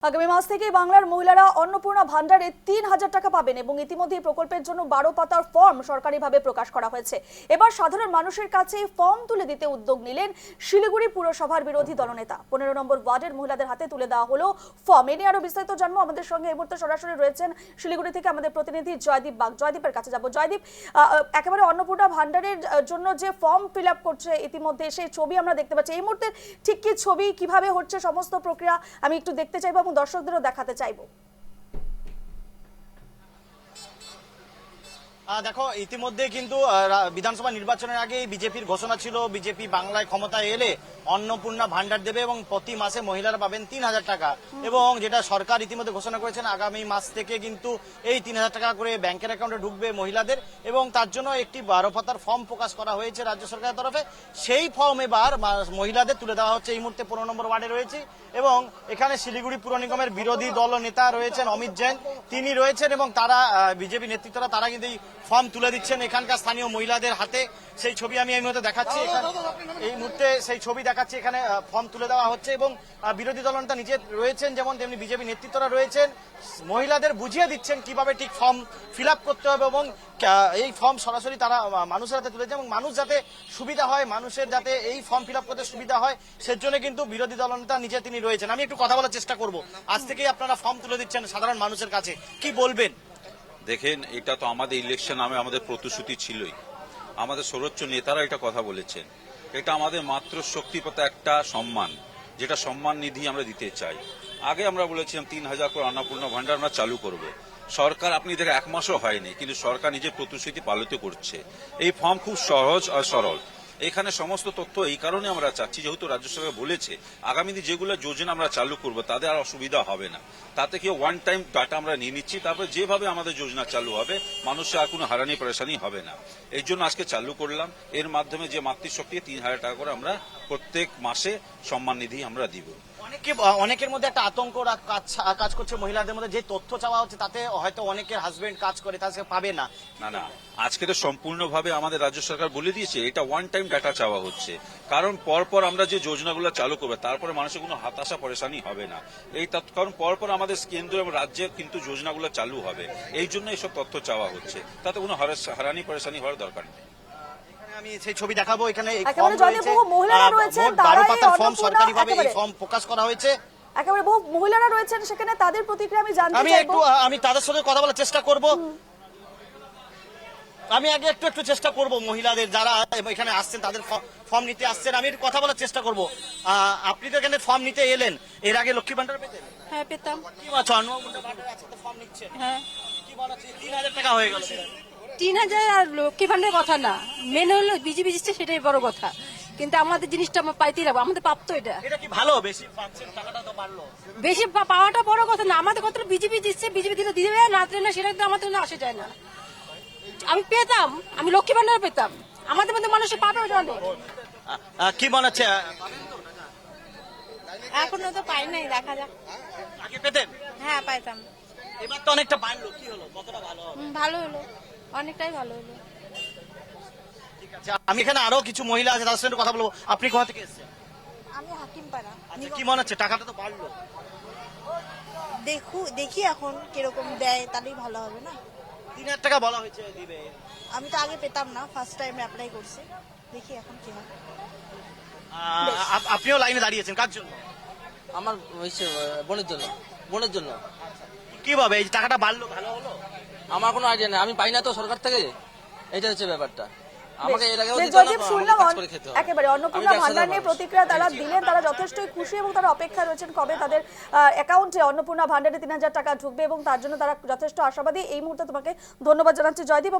আগামী মাস থেকে বাংলার মহিলারা অন্নপূর্ণা ভান্ডারে ৩,০০০ টাকা পাবেন এবং ইতিমধ্যে প্রকল্পের জন্য ১২ পাতার ফর্ম সরকারিভাবে প্রকাশ করা হয়েছে। এবার সাধারণ মানুষের কাছে ফর্ম তুলে দিতে উদ্যোগ নিলেন শিলিগুড়ি পুরসভার বিরোধী দলনেতা। ১৫ নম্বর ওয়ার্ডের মহিলাদের হাতে তুলে দেওয়া হলো ফর্ম। এ নিয়ে আরো বিস্তারিত জানবো। আমাদের সঙ্গে এই মুহূর্তে সরাসরি রয়েছেন শিলিগুড়ি থেকে আমাদের প্রতিনিধি জয়দীপ বাগ। জয়দীপের কাছে যাবো। জয়দীপ, একেবারে অন্নপূর্ণা ভান্ডারের জন্য যে ফর্ম ফিল আপ করছে ইতিমধ্যে, সেই ছবি আমরা দেখতে পাচ্ছি। এই মুহূর্তে ঠিক কি ছবি, কিভাবে হচ্ছে সমস্ত প্রক্রিয়া, আমি একটু দেখতে চাইবো এবং দর্শকদেরও দেখাতে চাইবো। দেখো, ইতিমধ্যে কিন্তু বিধানসভা নির্বাচনের আগে বিজেপির ঘোষণা ছিল বিজেপি বাংলায় ক্ষমতায় এলে অন্নপূর্ণা ভান্ডার দেবে এবং প্রতি মাসে মহিলারা পাবেন ৩,০০০ টাকা। এবং যেটা সরকার ইতিমধ্যে ঘোষণা করেছেন আগামী মাস থেকে কিন্তু এই ৩,০০০ টাকা করে ব্যাংকের অ্যাকাউন্টে ঢুকবে মহিলাদের, এবং তার জন্য একটি ১২ পাতার ফর্ম প্রকাশ করা হয়েছে রাজ্য সরকারের তরফে। সেই ফর্ম এবার মহিলাদের তুলে দেওয়া হচ্ছে। এই মুহূর্তে ১৫ নম্বর ওয়ার্ডে রয়েছে এবং এখানে শিলিগুড়ি পুর নিগমের বিরোধী দল নেতা রয়েছেন অমিত জৈন, তিনি রয়েছেন এবং তারা বিজেপি নেতৃত্বরা তারা কিন্তু এই ফর্ম তুলে দিচ্ছেন এখানকার স্থানীয় মহিলাদের হাতে। সেই ছবি আমি এই মুহূর্তে দেখাচ্ছি, এই মুহূর্তে সেই ছবি দেখাচ্ছি। এখানে ফর্ম তুলে দেওয়া হচ্ছে এবং বিরোধী দলনেতা নিজে রয়েছেন যেমন, তেমনি বিজেপি নেতৃত্বরা রয়েছেন, মহিলাদের বুঝিয়ে দিচ্ছেন কিভাবে ঠিক ফর্ম ফিল আপ করতে হবে এবং এই ফর্ম সরাসরি তারা মানুষের হাতে তুলেছে এবং মানুষ যাতে সুবিধা হয়, মানুষের যাতে এই ফর্ম ফিল আপ করতে সুবিধা হয়, সেজন্য কিন্তু বিরোধী দলনেতা নিজে তিনি রয়েছেন। আমি একটু কথা বলার চেষ্টা করব। আজ থেকেই আপনারা ফর্ম তুলে দিচ্ছেন সাধারণ মানুষের কাছে, কি বলবেন? দেখেন, এটা তো আমাদের ইলেকশন নামে আমাদের প্রতিশ্রুতি ছিলই, আমাদের সর্বোচ্চ নেতারা এটা কথা বলেছেন। এটা আমাদের মাত্র শক্তিগত একটা সম্মান, যেটা সম্মান নিধি আমরা দিতে চাই। আগে আমরা বলেছিলাম ৩,০০০ করে অন্নপূর্ণা ভান্ডার আমরা চালু করব। সরকার, আপনি দেখে ১ মাসও হয়নি, কিন্তু সরকার নিজের প্রতিশ্রুতি পালিত করছে। এই ফর্ম খুব সহজ আর সরল। এখানে সমস্ত তথ্য এই কারণে আমরা চাচ্ছি, যেহেতু রাজ্য সরকার বলেছে আগামী দিন যেগুলো যোজনা আমরা চালু করব তাদের আর অসুবিধা হবে না। তাতে কি ওয়ান টাইম ডাটা আমরা নিয়ে নিচ্ছি, তারপরে যেভাবে আমাদের যোজনা চালু হবে মানুষের আর কোনো হারানি পরেশানি হবে না। এই জন্য আজকে চালু করলাম। এর মাধ্যমে যে মাতৃশক্তি ৩,০০০ টাকা করে আমরা প্রত্যেক মাসে সম্মান নিধি আমরা দিব। অনেকের মধ্যে একটা আতঙ্ক কাজ করছে মহিলাদের মধ্যে, যে তথ্য চাওয়া হচ্ছে তাতে হয়তো অনেকের হাজবেন্ড কাজ করে, তাকে পাবে না। না, আজকে তো সম্পূর্ণভাবে আমাদের রাজ্য সরকার বলে দিয়েছে এটা ওয়ান টাইম ডাটা চাওয়া হচ্ছে। কারণ পরপর আমরা যে যোজনাগুলো চালু করবো তারপরে মানুষের কোনো হতাশা পরেশানি হবে না। কারণ পরপর আমাদের কেন্দ্র এবং রাজ্যে কিন্তু যোজনাগুলো চালু হবে, এই জন্য এইসব তথ্য চাওয়া হচ্ছে। তাতে কোনো হারানি পরেশানি হওয়ার দরকার নেই। আমি সেই ছবি দেখাবো। এখানে মহিলারা রয়েছেন, ১২ পাতার ফর্ম সরকারিভাবে এই ফর্ম প্রকাশ করা হয়েছে। একেবারে বহু মহিলারা রয়েছেন সেখানে, তাদের প্রতিক্রিয়া আমি জানতে চাইবো। আমি তাদের সঙ্গে কথা বলার চেষ্টা করব। আমি আগে একটু চেষ্টা করব মহিলাদের যারা এখানে আসছেন, তাদের ফর্ম নিতে আসছেন, আমি একটু কথা বলার চেষ্টা করব। আপনি তো এখানে ফর্ম নিতে এলেন, এর আগে লক্ষ্মী ভান্ডার পেতেন? হ্যাঁ, পেতাম। কি আছো অন্নপূর্ণা ভান্ডার আছে তো ফর্ম নিচ্ছেন? হ্যাঁ। কি মনে হচ্ছে ৩,০০০ টাকা হয়ে গেল? ৩,০০০ আর লক্ষ্মী ভান্ডারের কথা না, মেন হলো বিজেপি দিচ্ছে, সেটাই বড় কথা। কিন্তু আমাদের জিনিসটা আমরা পাইতেই যাবো, আমাদের প্রাপ্ত এটা। এটা কি ভালো? বেশি পাচ্ছেন, টাকাটা তো বাড়লো। বেশি পাওয়াটা বড় কথা না, আমাদের কথা বিজেপি দিচ্ছে, বিজেপি দিলে দিবে না দিলে না, সেটা কিন্তু আমাদের আসে যায় না। আমি পেতাম, আমি লক্ষ্মী ভান্ডার পেতাম, আমাদের মধ্যে মানুষের পাবে ওটা অনেক। কি মনে হচ্ছে? এখনো তো পাই নাই, দেখা যাক। আগে পেতেন? হ্যাঁ, পাইতাম। এবার তো অনেকটা বাড়লো, কি হলো, কতটা ভালো হবে? ভালো হলো, অনেকটাই ভালো হলো। ঠিক আছে, আমি এখানে আরো কিছু মহিলা আছে তাদের সঙ্গে কথা বলবো। আপনি কোথা থেকে এসেছেন? আমি হাকিমপাড়া। আচ্ছা, কি মনে হচ্ছে? টাকাটা তো বাড়লো। দেখি এখন কিরকম দেয়, তাহলেই ভালো হবে না। ৩,০০০ টাকা বলা হয়েছে দিবে। আমি তো আগে পেতাম না, ফার্স্ট টাইম অ্যাপ্লাই করছি, দেখি এখন কি হয়। আপনিও লাইনে দাঁড়িয়েছেন কার জন্য? আমার বোনের জন্য। বোনের জন্য কিভাবে এই টাকাটা বাড়লো, ভালো হলো? আমার কোনো আইডিয়া নেই, আমি পাই না তো সরকার থেকে, এটা হচ্ছে ব্যাপারটা। আমাকে এর আগেও দিত না, জয়দীপ, শুনলাম একেবারে অন্নপূর্ণা ভান্ডার নিয়ে প্রতিক্রিয়া তারা দিলেন, তারা যথেষ্টই খুশি এবং তারা অপেক্ষা রয়েছেন কবে তাদের অ্যাকাউন্টে অন্নপূর্ণা ভান্ডারে ৩,০০০ টাকা ঢুকবে এবং তার জন্য তারা যথেষ্ট আশাবাদী। এই মুহূর্তে তোমাকে ধন্যবাদ জানাচ্ছি জয়দীপ।